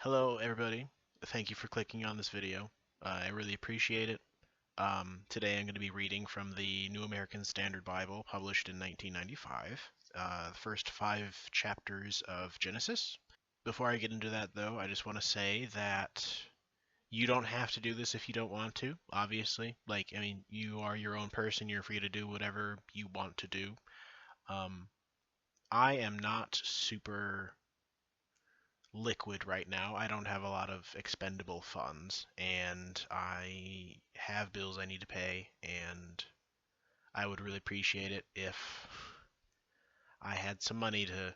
Hello, everybody. Thank you for clicking on this video. I really appreciate it. Today I'm going to be reading from the New American Standard Bible, published in 1995, the first 5 chapters of Genesis. Before I get into that, though, I just want to say that you don't have to do this if you don't want to, obviously. You are your own person. You're free to do whatever you want to do. Um, I am not super liquid right now. I don't have a lot of expendable funds, and I have bills I need to pay, and I would really appreciate it if I had some money to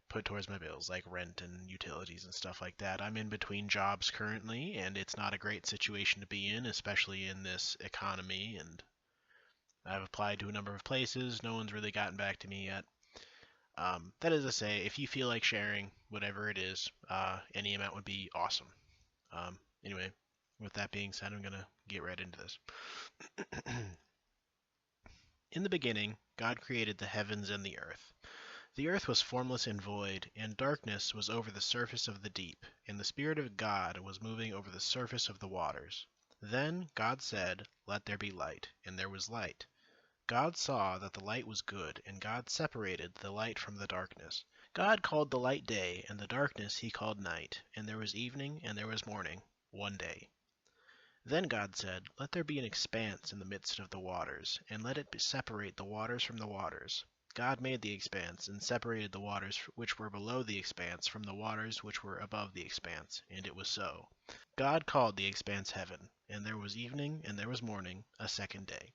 put towards my bills, like rent and utilities and stuff like that. I'm in between jobs currently, and it's not a great situation to be in, especially in this economy, and I've applied to a number of places. No one's really gotten back to me yet. That is to say, if you feel like sharing whatever it is, any amount would be awesome. Anyway, with that being said, I'm going to get right into this. In the beginning, God created the heavens and the earth. The earth was formless and void, and darkness was over the surface of the deep, and the Spirit of God was moving over the surface of the waters. Then God said, "Let there be light," and there was light. God saw that the light was good, and God separated the light from the darkness. God called the light day, and the darkness he called night, and there was evening and there was morning, one day. Then God said, "Let there be an expanse in the midst of the waters, and let it separate the waters from the waters." God made the expanse, and separated the waters which were below the expanse from the waters which were above the expanse, and it was so. God called the expanse heaven, and there was evening and there was morning, a second day.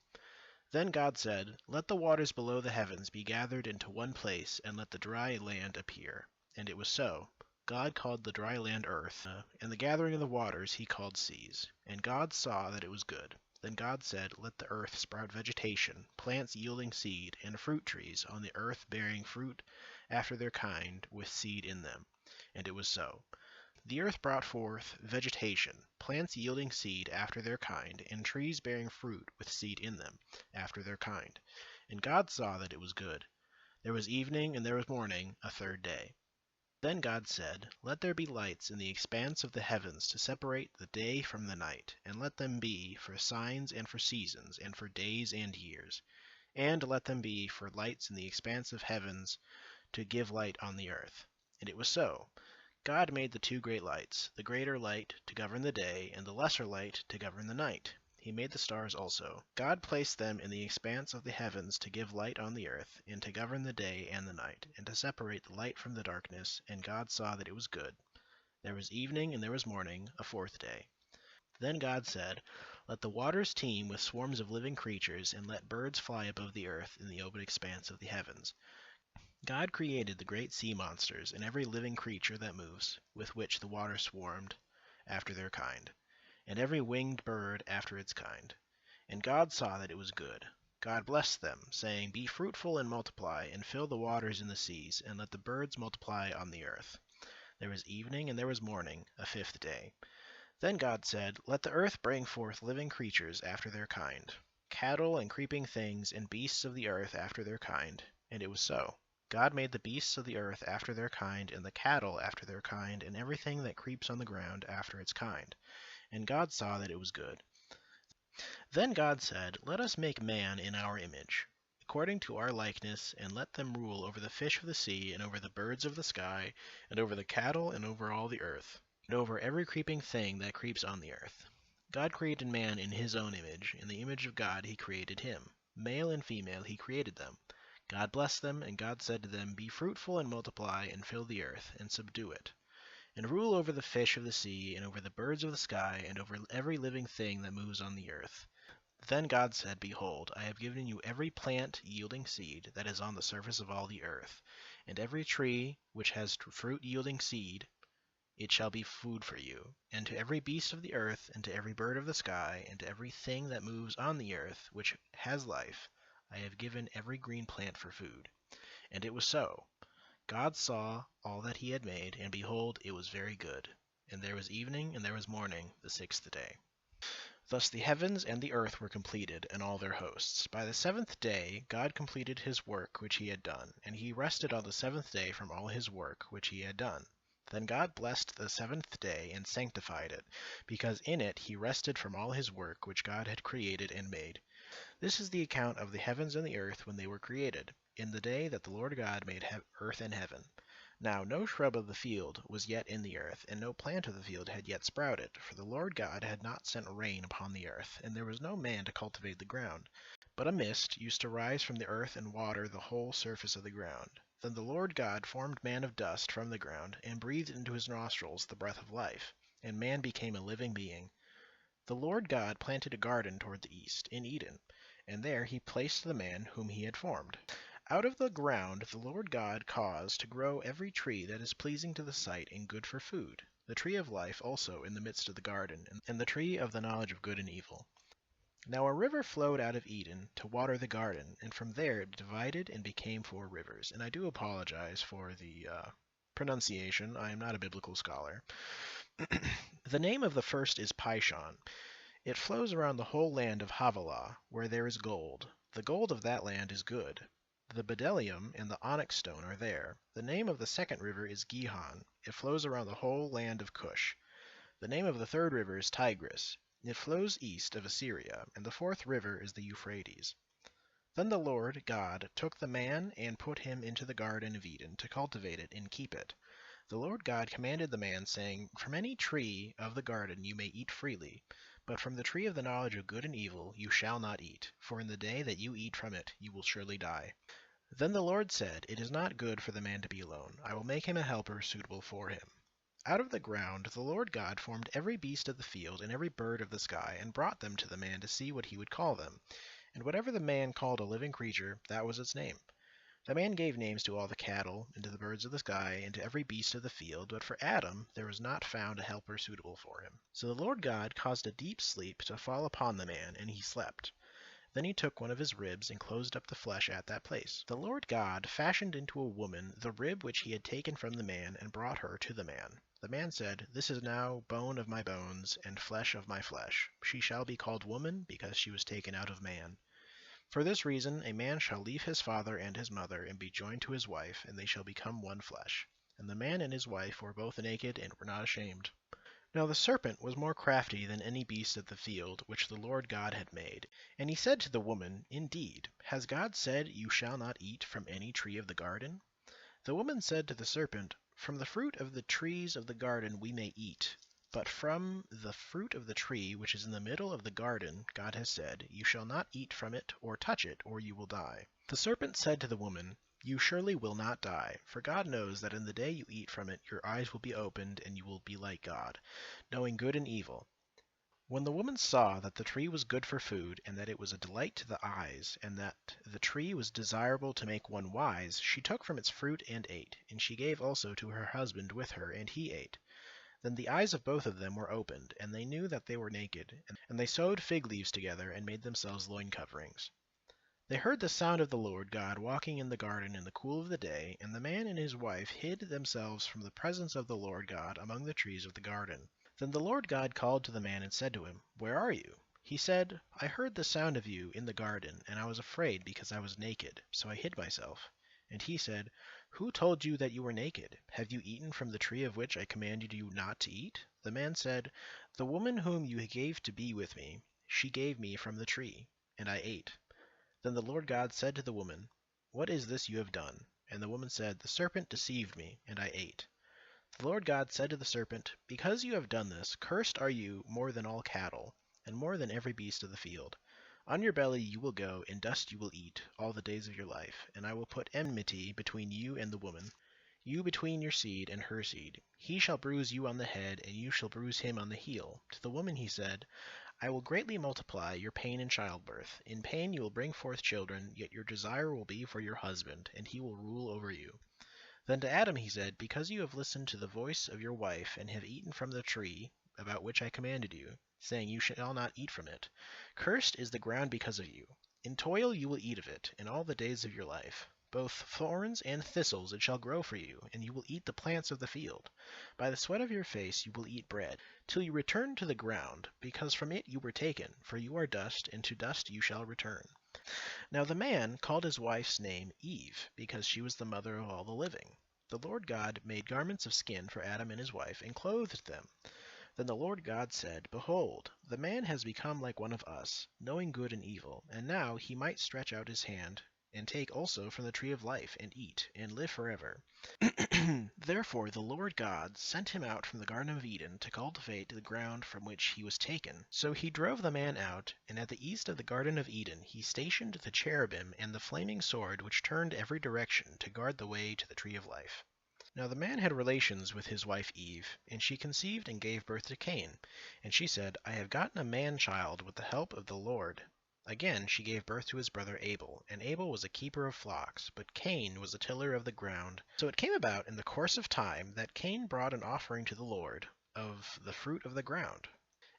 Then God said, "Let the waters below the heavens be gathered into one place, and let the dry land appear." And it was so. God called the dry land earth, and the gathering of the waters he called seas. And God saw that it was good. Then God said, "Let the earth sprout vegetation, plants yielding seed, and fruit trees on the earth bearing fruit after their kind, with seed in them." And it was so. The earth brought forth vegetation, plants yielding seed after their kind, and trees bearing fruit with seed in them, after their kind. And God saw that it was good. There was evening and there was morning, a third day. Then God said, "Let there be lights in the expanse of the heavens to separate the day from the night, and let them be for signs and for seasons, and for days and years. And let them be for lights in the expanse of heavens to give light on the earth." And it was so. God made the 2 great lights, the greater light to govern the day, and the lesser light to govern the night. He made the stars also. God placed them in the expanse of the heavens to give light on the earth, and to govern the day and the night, and to separate the light from the darkness. And God saw that it was good. There was evening and there was morning, a fourth day. Then God said, "Let the waters teem with swarms of living creatures, and let birds fly above the earth in the open expanse of the heavens." God created the great sea monsters and every living creature that moves, with which the water swarmed, after their kind, and every winged bird after its kind. And God saw that it was good. God blessed them, saying, "Be fruitful and multiply, and fill the waters in the seas, and let the birds multiply on the earth." There was evening and there was morning, a fifth day. Then God said, "Let the earth bring forth living creatures after their kind, cattle and creeping things, and beasts of the earth after their kind." And it was so. God made the beasts of the earth after their kind, and the cattle after their kind, and everything that creeps on the ground after its kind. And God saw that it was good. Then God said, "Let us make man in our image, according to our likeness, and let them rule over the fish of the sea, and over the birds of the sky, and over the cattle, and over all the earth, and over every creeping thing that creeps on the earth." God created man in his own image. In the image of God he created him. Male and female he created them. God blessed them, and God said to them, "Be fruitful and multiply, and fill the earth, and subdue it, and rule over the fish of the sea, and over the birds of the sky, and over every living thing that moves on the earth." Then God said, "Behold, I have given you every plant yielding seed that is on the surface of all the earth, and every tree which has fruit yielding seed, it shall be food for you. And to every beast of the earth, and to every bird of the sky, and to every thing that moves on the earth, which has life, I have given every green plant for food." And it was so. God saw all that he had made, and behold, it was very good. And there was evening and there was morning, the sixth day. Thus the heavens and the earth were completed, and all their hosts. By the seventh day God completed his work which he had done, and he rested on the seventh day from all his work which he had done. Then God blessed the seventh day and sanctified it, because in it he rested from all his work which God had created and made. This is the account of the heavens and the earth when they were created, in the day that the Lord God made earth and heaven. Now no shrub of the field was yet in the earth, and no plant of the field had yet sprouted, for the Lord God had not sent rain upon the earth, and there was no man to cultivate the ground. But a mist used to rise from the earth and water the whole surface of the ground. Then the Lord God formed man of dust from the ground, and breathed into his nostrils the breath of life, and man became a living being. The Lord God planted a garden toward the east, in Eden, and there he placed the man whom he had formed. Out of the ground the Lord God caused to grow every tree that is pleasing to the sight and good for food, the tree of life also in the midst of the garden, and the tree of the knowledge of good and evil. Now a river flowed out of Eden to water the garden, and from there it divided and became 4 rivers. And I do apologize for the pronunciation. I am not a biblical scholar. The name of the first is Pishon. It flows around the whole land of Havilah, where there is gold. The gold of that land is good. The bdellium and the onyx stone are there. The name of the second river is Gihon. It flows around the whole land of Cush. The name of the third river is Tigris. It flows east of Assyria, and the fourth river is the Euphrates. Then the Lord God took the man and put him into the garden of Eden to cultivate it and keep it. The Lord God commanded the man, saying, From any tree of the garden you may eat freely, but from the tree of the knowledge of good and evil you shall not eat, for in the day that you eat from it you will surely die. Then the Lord said, It is not good for the man to be alone. I will make him a helper suitable for him. Out of the ground the Lord God formed every beast of the field and every bird of the sky, and brought them to the man to see what he would call them. And whatever the man called a living creature, that was its name. The man gave names to all the cattle, and to the birds of the sky, and to every beast of the field, but for Adam there was not found a helper suitable for him. So the Lord God caused a deep sleep to fall upon the man, and he slept. Then he took one of his ribs and closed up the flesh at that place. The Lord God fashioned into a woman the rib which he had taken from the man, and brought her to the man. The man said, This is now bone of my bones, and flesh of my flesh. She shall be called woman, because she was taken out of man. For this reason a man shall leave his father and his mother, and be joined to his wife, and they shall become one flesh. And the man and his wife were both naked, and were not ashamed. Now the serpent was more crafty than any beast of the field which the Lord God had made. And he said to the woman, Indeed, has God said, You shall not eat from any tree of the garden? The woman said to the serpent, From the fruit of the trees of the garden we may eat. But from the fruit of the tree which is in the middle of the garden, God has said, You shall not eat from it, or touch it, or you will die. The serpent said to the woman, You surely will not die, for God knows that in the day you eat from it your eyes will be opened, and you will be like God, knowing good and evil. When the woman saw that the tree was good for food, and that it was a delight to the eyes, and that the tree was desirable to make one wise, she took from its fruit and ate, and she gave also to her husband with her, and he ate. Then the eyes of both of them were opened, and they knew that they were naked, and they sewed fig leaves together, and made themselves loin coverings. They heard the sound of the Lord God walking in the garden in the cool of the day, and the man and his wife hid themselves from the presence of the Lord God among the trees of the garden. Then the Lord God called to the man and said to him, Where are you? He said, I heard the sound of you in the garden, and I was afraid because I was naked, so I hid myself. And he said, Who told you that you were naked? Have you eaten from the tree of which I commanded you not to eat? The man said, The woman whom you gave to be with me, she gave me from the tree, and I ate. Then the Lord God said to the woman, What is this you have done? And the woman said, The serpent deceived me, and I ate. The Lord God said to the serpent, Because you have done this, cursed are you more than all cattle, and more than every beast of the field. On your belly you will go, and dust you will eat all the days of your life. And I will put enmity between you and the woman, you between your seed and her seed. He shall bruise you on the head, and you shall bruise him on the heel. To the woman he said, I will greatly multiply your pain in childbirth. In pain you will bring forth children, yet your desire will be for your husband, and he will rule over you. Then to Adam he said, Because you have listened to the voice of your wife, and have eaten from the tree about which I commanded you, saying, You shall not eat from it. Cursed is the ground because of you. In toil you will eat of it, in all the days of your life. Both thorns and thistles it shall grow for you, and you will eat the plants of the field. By the sweat of your face you will eat bread, till you return to the ground, because from it you were taken, for you are dust, and to dust you shall return. Now the man called his wife's name Eve, because she was the mother of all the living. The Lord God made garments of skin for Adam and his wife, and clothed them. Then the Lord God said, Behold, the man has become like one of us, knowing good and evil, and now he might stretch out his hand, and take also from the tree of life, and eat, and live forever. Therefore the Lord God sent him out from the Garden of Eden to cultivate the ground from which he was taken. So he drove the man out, and at the east of the Garden of Eden he stationed the cherubim and the flaming sword which turned every direction to guard the way to the tree of life. Now the man had relations with his wife Eve, and she conceived and gave birth to Cain. And she said, I have gotten a man-child with the help of the Lord. Again she gave birth to his brother Abel, and Abel was a keeper of flocks, but Cain was a tiller of the ground. So it came about in the course of time that Cain brought an offering to the Lord of the fruit of the ground.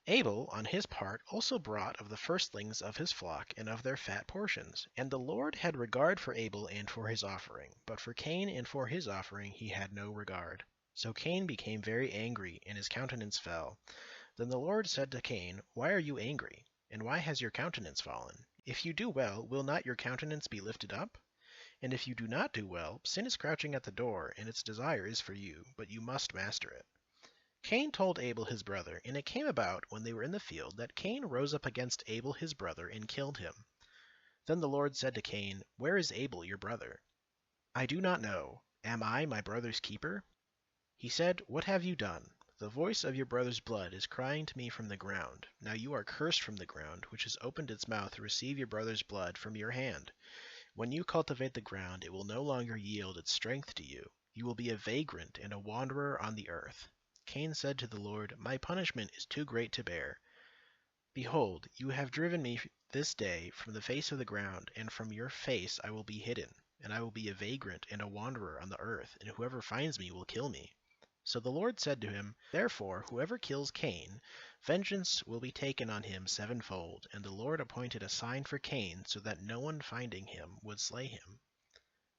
Abel, on his part, also brought of the firstlings of his flock and of their fat portions. And the Lord had regard for Abel and for his offering, but for Cain and for his offering he had no regard. So Cain became very angry, and his countenance fell. Then the Lord said to Cain, Why are you angry? And why has your countenance fallen? If you do well, will not your countenance be lifted up? And if you do not do well, sin is crouching at the door, and its desire is for you, but you must master it. Cain told Abel his brother, and it came about, when they were in the field, that Cain rose up against Abel his brother, and killed him. Then the Lord said to Cain, Where is Abel your brother? I do not know. Am I my brother's keeper? He said, What have you done? The voice of your brother's blood is crying to me from the ground. Now you are cursed from the ground, which has opened its mouth to receive your brother's blood from your hand. When you cultivate the ground, it will no longer yield its strength to you. You will be a vagrant and a wanderer on the earth. Cain said to the Lord, My punishment is too great to bear. Behold, you have driven me this day from the face of the ground, and from your face I will be hidden, and I will be a vagrant and a wanderer on the earth, and whoever finds me will kill me. So the Lord said to him, Therefore whoever kills Cain, vengeance will be taken on him sevenfold. And the Lord appointed a sign for Cain, so that no one finding him would slay him.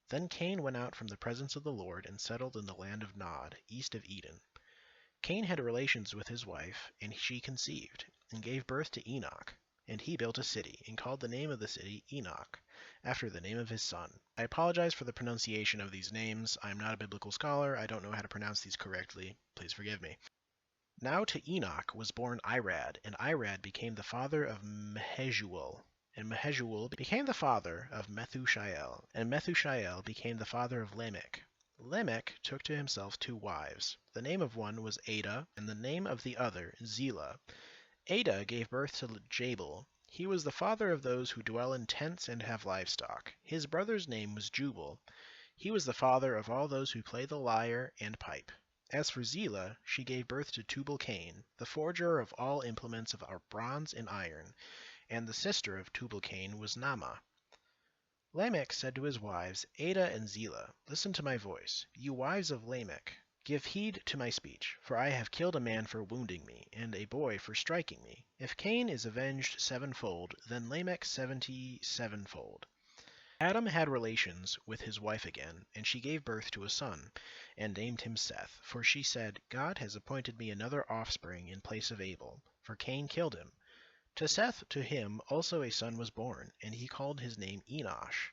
Then Cain went out from the presence of the Lord and settled in the land of Nod, east of Eden. Cain had relations with his wife, and she conceived, and gave birth to Enoch. And he built a city, and called the name of the city Enoch, after the name of his son. I apologize for the pronunciation of these names. I am not a biblical scholar. I don't know how to pronounce these correctly. Please forgive me. Now to Enoch was born Irad, and Irad became the father of Mehujael. And Mehujael became the father of Methushael, and Methushael became the father of Lamech. Lamech took to himself 2 wives. The name of one was Ada, and the name of the other Zillah. Ada gave birth to Jabal. He was the father of those who dwell in tents and have livestock. His brother's name was Jubal. He was the father of all those who play the lyre and pipe. As for Zillah, she gave birth to Tubal-Cain, the forger of all implements of bronze and iron, and the sister of Tubal-Cain was Naamah. Lamech said to his wives, Ada and Zillah, Listen to my voice. You wives of Lamech, give heed to my speech, for I have killed a man for wounding me, and a boy for striking me. If Cain is avenged sevenfold, then Lamech 77-fold. Adam had relations with his wife again, and she gave birth to a son, and named him Seth, for she said, God has appointed me another offspring in place of Abel, for Cain killed him. To Seth, to him also a son was born, and he called his name Enosh.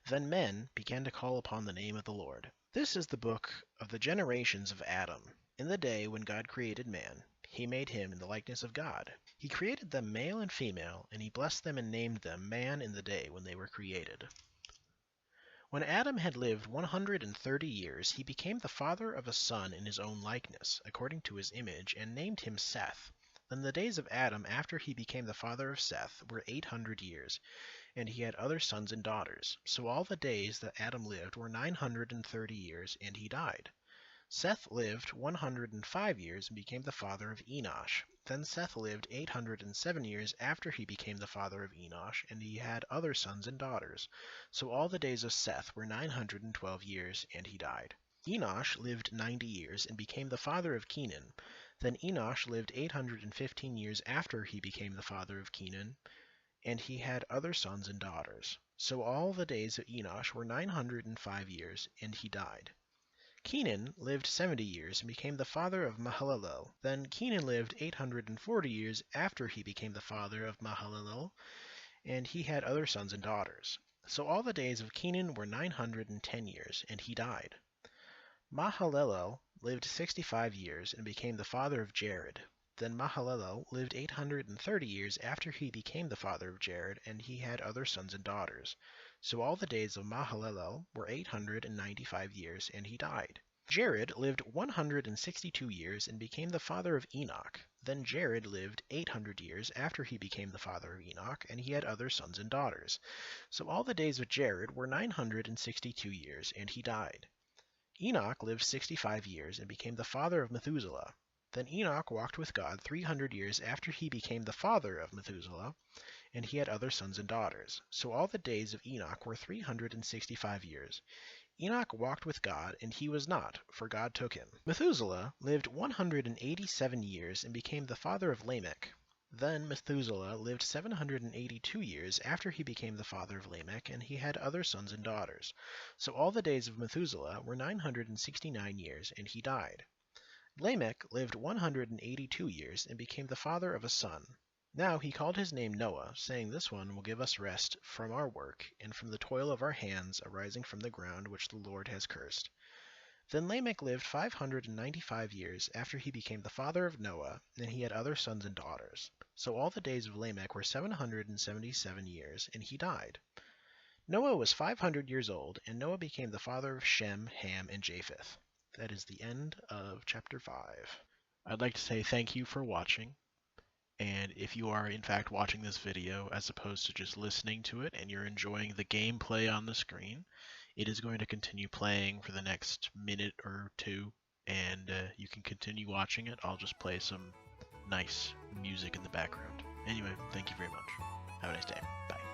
Then men began to call upon the name of the Lord. This is the book of the generations of Adam. In the day when God created man, he made him in the likeness of God. He created them male and female, and he blessed them and named them man in the day when they were created. When Adam had lived 130 years, he became the father of a son in his own likeness, according to his image, and named him Seth. Then the days of Adam after he became the father of Seth were 800 years, and he had other sons and daughters. So all the days that Adam lived were 930 years, and he died. Seth lived 105 years and became the father of Enosh. Then Seth lived 807 years after he became the father of Enosh, and he had other sons and daughters. So all the days of Seth were 912 years, and he died. Enosh lived 90 years and became the father of Kenan. Then Enosh lived 815 years after he became the father of Kenan, and he had other sons and daughters. So all the days of Enosh were 905 years, and he died. Kenan lived 70 years and became the father of Mahalalel. Then Kenan lived 840 years after he became the father of Mahalalel, and he had other sons and daughters. So all the days of Kenan were 910 years, and he died. Mahalalel lived 65 years and became the father of Jared. Then Mahalalel lived 830 years after he became the father of Jared, and he had other sons and daughters. So all the days of Mahalalel were 895 years, and he died. Jared lived 162 years and became the father of Enoch. Then Jared lived 800 years after he became the father of Enoch, and he had other sons and daughters. So all the days of Jared were 962 years, and he died. Enoch lived 65 years and became the father of Methuselah. Then Enoch walked with God 300 years after he became the father of Methuselah, and he had other sons and daughters. So all the days of Enoch were 365 years. Enoch walked with God, and he was not, for God took him. Methuselah lived 187 years and became the father of Lamech. Then Methuselah lived 782 years after he became the father of Lamech, and he had other sons and daughters. So all the days of Methuselah were 969 years, and he died. Lamech lived 182 years and became the father of a son. Now he called his name Noah, saying, "This one will give us rest from our work and from the toil of our hands arising from the ground which the Lord has cursed." Then Lamech lived 595 years after he became the father of Noah, and he had other sons and daughters. So all the days of Lamech were 777 years, and he died. Noah was 500 years old, and Noah became the father of Shem, Ham, and Japheth. That is the end of chapter 5. I'd like to say thank you for watching. And if you are in fact watching this video as opposed to just listening to it and you're enjoying the gameplay on the screen, it is going to continue playing for the next minute or two, and you can continue watching it. I'll just play some nice music in the background. Anyway, thank you very much. Have a nice day. Bye.